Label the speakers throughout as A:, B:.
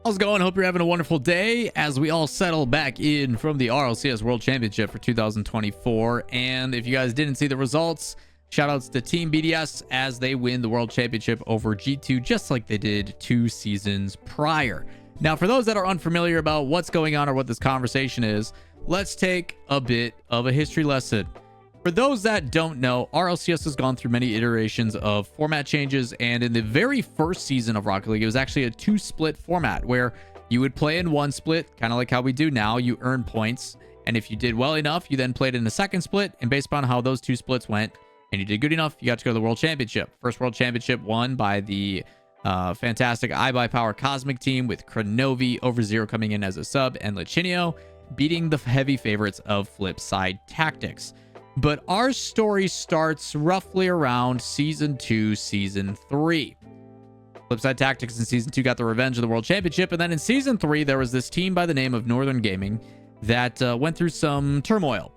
A: How's it going? Hope you're having a wonderful day as we all settle back in from the RLCS World Championship for 2024. And if you guys didn't see the results, shoutouts to Team BDS as they win the World Championship over G2 just like they did 2 seasons prior. Now, for those that are unfamiliar about what's going on or what this conversation is, let's take a bit of a history lesson. For those that don't know, RLCS has gone through many iterations of format changes, and in the very first season of Rocket League, it was actually a 2-split format where you would play in one split, kind of like how we do now. You earn points, and if you did well enough, you then played in the second split, and based upon how those 2 splits went, and you did good enough, you got to go to the World Championship. First World Championship won by the fantastic iBuyPower Cosmic team with Kronovi Overzero coming in as a sub, and Lichinio beating the heavy favorites of Flipside Tactics. But our story starts roughly around Season 2, Season 3. Flipside Tactics in Season 2 got the revenge of the World Championship, and then in Season 3, there was this team by the name of Northern Gaming that went through some turmoil.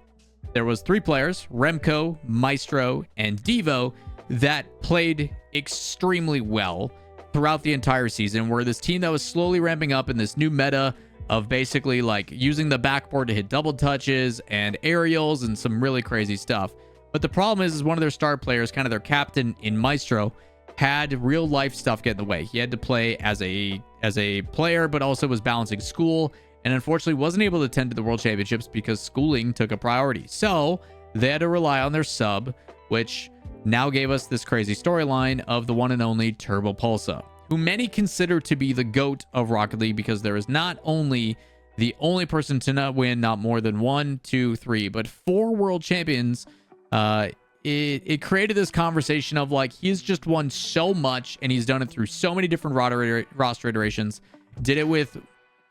A: There was 3 players, Remco, Maestro, and Devo, that played extremely well throughout the entire season, were this team that was slowly ramping up in this new meta of basically like using the backboard to hit double touches and aerials and some really crazy stuff. But the problem is one of their star players, kind of their captain in Maestro, had real life stuff get in the way. He had to play as a player, but also was balancing school, and unfortunately wasn't able to attend to the World Championships because schooling took a priority. So they had to rely on their sub, which now gave us this crazy storyline of the one and only Turbo Pulsa, who many consider to be the GOAT of Rocket League, because there is not only the only person to not win not more than 1, 2, 3, but 4 world champions. It created this conversation of like, he's just won so much and he's done it through so many different roster iterations. Did it with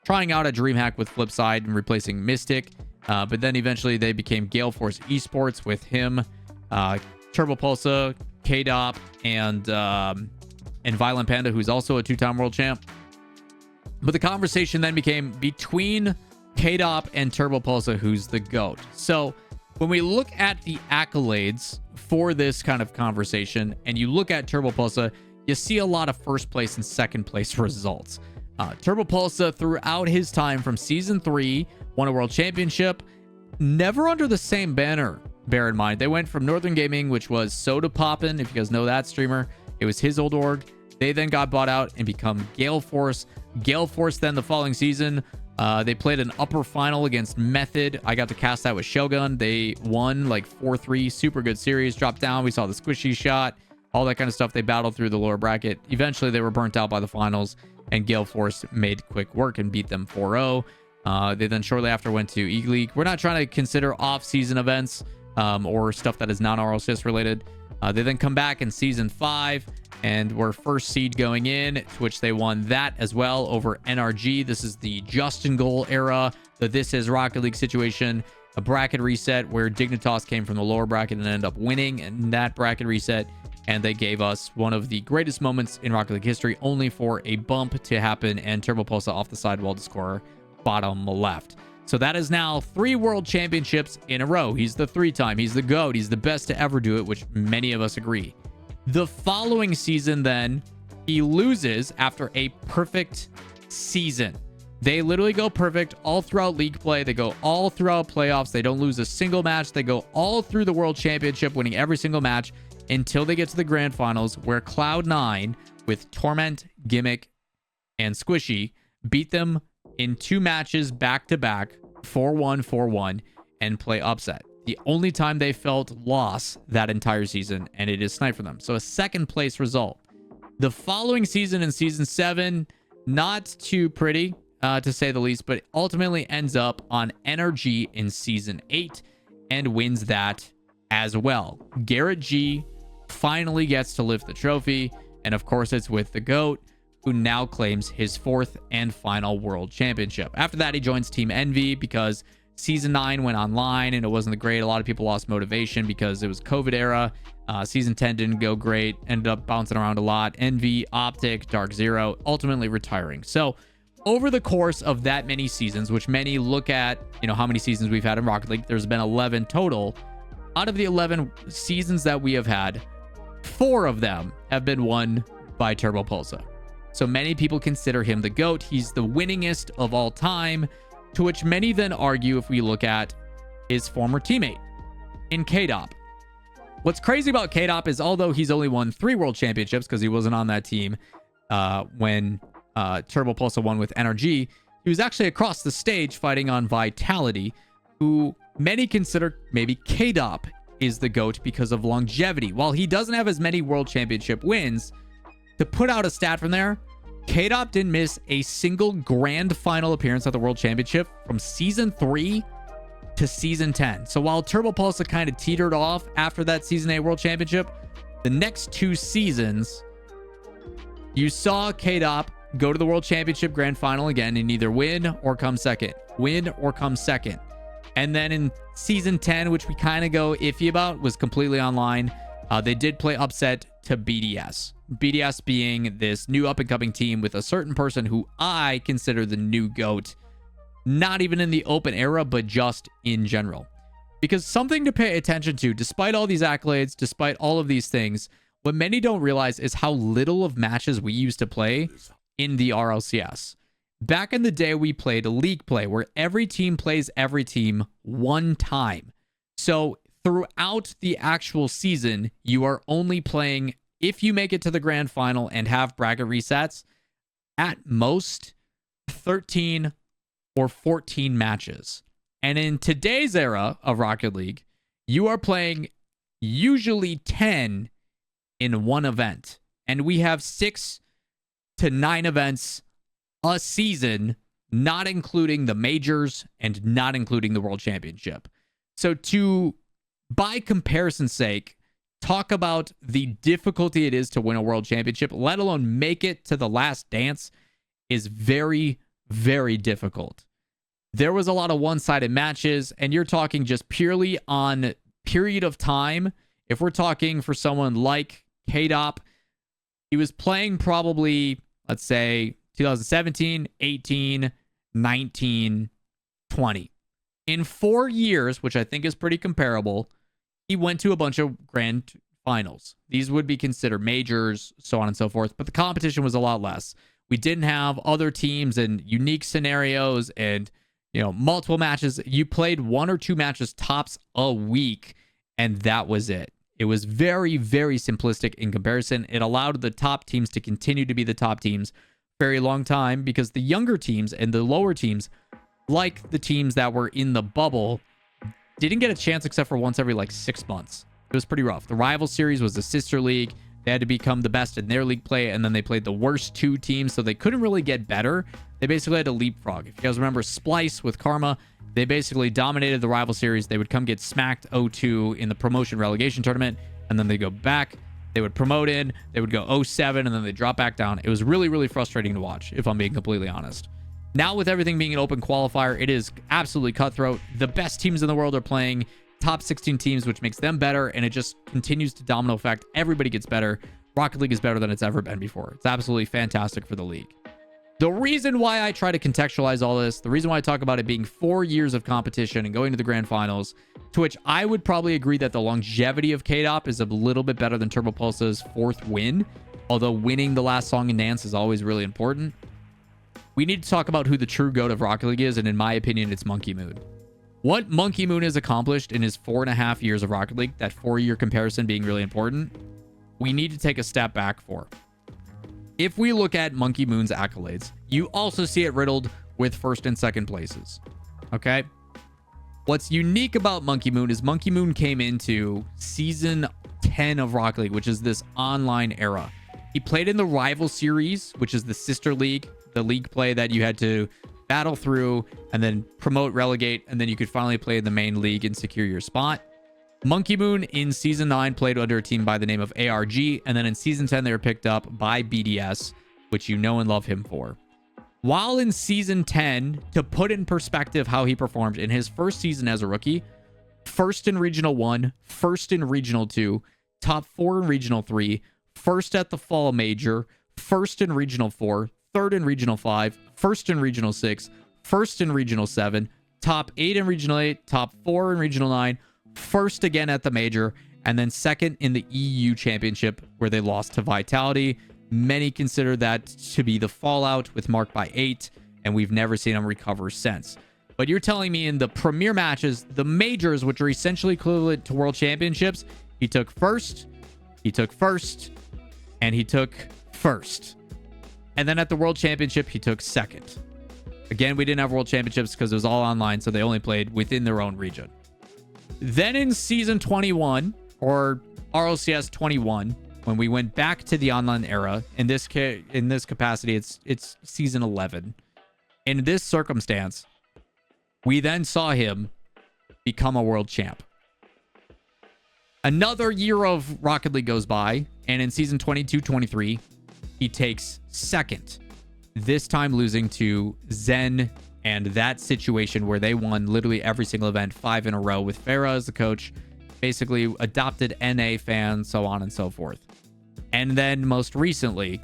A: trying out a DreamHack with Flipside and replacing Mystic, but then eventually they became Gale Force Esports with him, Turbo Pulsa, KDOP, and Violent Panda, who's also a 2-time world champ. But the conversation then became between KDOP and Turbo Pulsa, who's the GOAT. So when we look at the accolades for this kind of conversation, and you look at Turbo Pulsa, you see a lot of first place and second place results. Turbo Pulsa, throughout his time from Season 3, won a world championship, never under the same banner, bear in mind. They went from Northern Gaming, which was Soda Poppin', if you guys know that streamer. It was his old org. They then got bought out and become Gale Force. Gale Force then the following season, they played an upper final against Method. I got to cast that with Shogun. They won like 4-3, super good series. Dropped down. We saw the squishy shot, all that kind of stuff. They battled through the lower bracket. Eventually, they were burnt out by the finals, and Gale Force made quick work and beat them 4-0. They then shortly after went to E-League. We're not trying to consider off-season events or stuff that is non-RLCS related. They then come back in Season 5 and were first seed going in, to which they won that as well over NRG. This is the Justin Goal era, the This Is Rocket League situation, a bracket reset where Dignitas came from the lower bracket and ended up winning in that bracket reset. And they gave us one of the greatest moments in Rocket League history, only for a bump to happen and Turbo Pulsa off the sidewall to score bottom left. So that is now 3 world championships in a row. He's the 3-time. He's the GOAT. He's the best to ever do it, which many of us agree. The following season, then, he loses after a perfect season. They literally go perfect all throughout league play. They go all throughout playoffs. They don't lose a single match. They go all through the world championship, winning every single match until they get to the grand finals, where Cloud9 with Torment, Gimmick, and Squishy beat them in 2 matches back-to-back, 4-1, 4-1, and play upset. The only time they felt loss that entire season, and it is sniped for them. So a second place result. The following season, in Season 7, not too pretty, to say the least, but ultimately ends up on NRG in Season 8 and wins that as well. Garrett G finally gets to lift the trophy, and of course it's with the GOAT, who now claims his 4th and final world championship. After that, he joins Team Envy because Season 9 went online and it wasn't great. A lot of people lost motivation because it was COVID era. Season 10 didn't go great. Ended up bouncing around a lot. Envy, Optic, Dark Zero, ultimately retiring. So over the course of that many seasons, which many look at, you know, how many seasons we've had in Rocket League, there's been 11 total. Out of the 11 seasons that we have had, 4 of them have been won by Turbo Pulsa. So many people consider him the GOAT. He's the winningest of all time, to which many then argue if we look at his former teammate in K-Dop. What's crazy about K-Dop is although he's only won 3 world championships because he wasn't on that team when Turbo Pulsar won with NRG, he was actually across the stage fighting on Vitality, who many consider maybe K-Dop is the GOAT because of longevity. While he doesn't have as many world championship wins, to put out a stat from there, K-Dop didn't miss a single grand final appearance at the world championship from season 3 to season 10. So while Turbo Pulsar kind of teetered off after that season 8 world championship, the next 2 seasons, you saw K-Dop go to the world championship grand final again and either win or come second. Win or come second. And then in season 10, which we kind of go iffy about, was completely online. They did play upset to BDS. BDS being this new up-and-coming team with a certain person who I consider the new GOAT. Not even in the open era, but just in general. Because something to pay attention to, despite all these accolades, despite all of these things, what many don't realize is how little of matches we used to play in the RLCS. Back in the day, we played a league play where every team plays every team one time. So throughout the actual season, you are only playing, if you make it to the grand final and have bracket resets, at most 13 or 14 matches. And in today's era of Rocket League, you are playing usually 10 in one event. And we have 6 to 9 events a season, not including the majors and not including the World Championship. So to, by comparison's sake, talk about the difficulty it is to win a World Championship, let alone make it to the last dance, is very, very difficult. There was a lot of one-sided matches, and you're talking just purely on period of time. If we're talking for someone like K-Dop, he was playing probably, let's say, 2017, 18, 19, 20. In 4 years, which I think is pretty comparable, he went to a bunch of grand finals. These would be considered majors, so on and so forth, but the competition was a lot less. We didn't have other teams and unique scenarios and, you know, multiple matches. You played 1 or 2 matches tops a week, and that was it. It was very, very simplistic in comparison. It allowed the top teams to continue to be the top teams for a very long time because the younger teams and the lower teams, like the teams that were in the bubble, didn't get a chance except for once every like 6 months. It was pretty rough. The rival series was the sister league. They had to become the best in their league play, and then they played the worst 2 teams, so they couldn't really get better. They basically had to leapfrog. If you guys remember Splice with Karma, they basically dominated the rival series. They would come get smacked 0-2 in the promotion relegation tournament, and then they go back. They would promote in, they would go 0-7, and then they drop back down. It was really, really frustrating to watch, if I'm being completely honest. Now with everything being an open qualifier, it is absolutely cutthroat. The best teams in the world are playing top 16 teams, which makes them better, and it just continues to domino effect. Everybody gets better. Rocket League is better than it's ever been before. It's absolutely fantastic for the league. The reason why I try to contextualize all this, the reason why I talk about it being 4 years of competition and going to the grand finals, to which I would probably agree that the longevity of K-Dop is a little bit better than Turbo Pulsar's 4th win, although winning the last song and dance is always really important. We need to talk about who the true GOAT of Rocket League is, and in my opinion, it's Monkey Moon. What Monkey Moon has accomplished in his 4.5 years of Rocket League, that 4-year comparison being really important, we need to take a step back for. If we look at Monkey Moon's accolades, you also see it riddled with 1st and 2nd places. Okay? What's unique about Monkey Moon is Monkey Moon came into season 10 of Rocket League, which is this online era. He played in the Rival Series, which is the sister league, the league play that you had to battle through and then promote, relegate, and then you could finally play in the main league and secure your spot. Monkey Moon in season 9 played under a team by the name of ARG, and then in season 10 they were picked up by BDS, which you know and love him for. While in season 10, to put in perspective how he performed in his first season as a rookie, 1st in Regional 1, 1st in Regional 2, top 4 in Regional 3, 1st at the Fall Major, 1st in Regional 4, 3rd in Regional 5, 1st in Regional 6, 1st in Regional 7, top 8 in Regional 8, top 4 in Regional 9, 1st again at the Major, and then 2nd in the EU Championship where they lost to Vitality. Many consider that to be the fallout with Mark by 8, and we've never seen him recover since. But you're telling me in the premier matches, the majors, which are essentially equivalent to world championships, he took first, he took first, and he took first. And then at the world championship, he took second. Again, we didn't have world championships because it was all online, so they only played within their own region. Then in season 21, or RLCS 21, when we went back to the online era, in this capacity, it's season 11. In this circumstance, we then saw him become a world champ. Another year of Rocket League goes by, and in season 22-23, he takes second. This time losing to Zen and that situation where they won literally every single event 5 in a row with Farah as the coach, basically adopted NA fans, so on and so forth. And then most recently,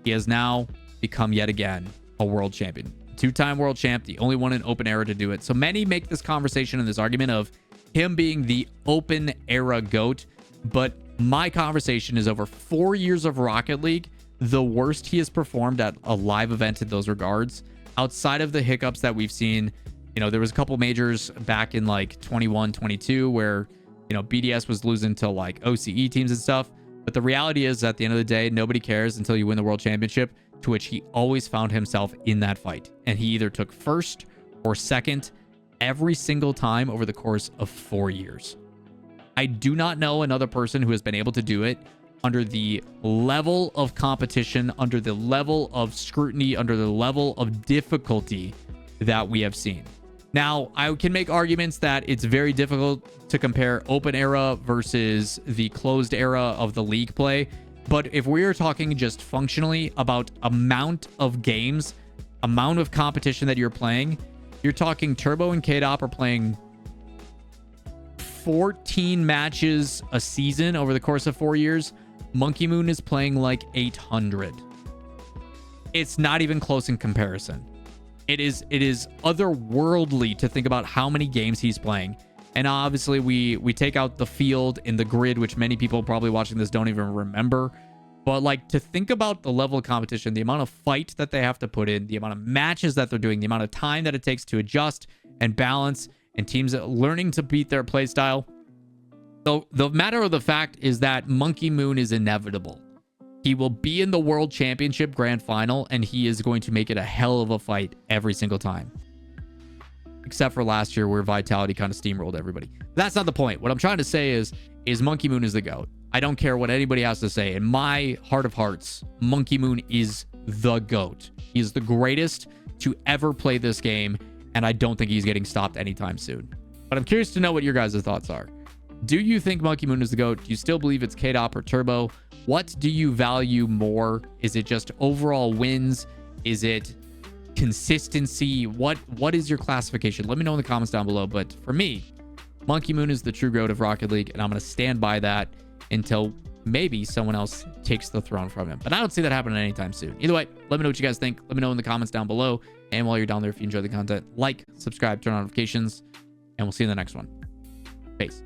A: he has now become yet again a world champion. 2-time world champ, the only one in open era to do it. So many make this conversation and this argument of him being the open era GOAT, but my conversation is over 4 years of Rocket League, the worst he has performed at a live event in those regards. Outside of the hiccups that we've seen, there was a couple majors back in like 21, 22 where, BDS was losing to like OCE teams and stuff. But the reality is, at the end of the day, nobody cares until you win the world championship, to which he always found himself in that fight. And he either took first or second every single time over the course of 4 years. I do not know another person who has been able to do it under the level of competition, under the level of scrutiny, under the level of difficulty that we have seen. Now, I can make arguments that it's very difficult to compare open era versus the closed era of the league play. But if we are talking just functionally about amount of games, amount of competition that you're playing, you're talking Turbo and K-Dop are playing 14 matches a season over the course of 4 years. Monkey Moon is playing like 800. It's not even close in comparison. It is otherworldly to think about how many games he's playing. And obviously we take out the field in the grid, which many people probably watching this don't even remember. But like, to think about the level of competition, the amount of fight that they have to put in, the amount of matches that they're doing, the amount of time that it takes to adjust and balance, and teams learning to beat their play style. So the matter of the fact is that Monkey Moon is inevitable. He will be in the World Championship Grand Final, and he is going to make it a hell of a fight every single time. Except for last year where Vitality kind of steamrolled everybody. That's not the point. What I'm trying to say is Monkey Moon is the GOAT. I don't care what anybody has to say. In my heart of hearts, Monkey Moon is the GOAT. He is the greatest to ever play this game, and I don't think he's getting stopped anytime soon. But I'm curious to know what your guys' thoughts are. Do you think Monkey Moon is the GOAT? Do you still believe it's K-Dop or Turbo? What do you value more? Is it just overall wins? Is it consistency? What is your classification? Let me know in the comments down below. But for me, Monkey Moon is the true GOAT of Rocket League, and I'm going to stand by that until maybe someone else takes the throne from him. But I don't see that happening anytime soon. Either way, let me know what you guys think. Let me know in the comments down below. And while you're down there, if you enjoy the content, like, subscribe, turn on notifications, and we'll see you in the next one. Peace.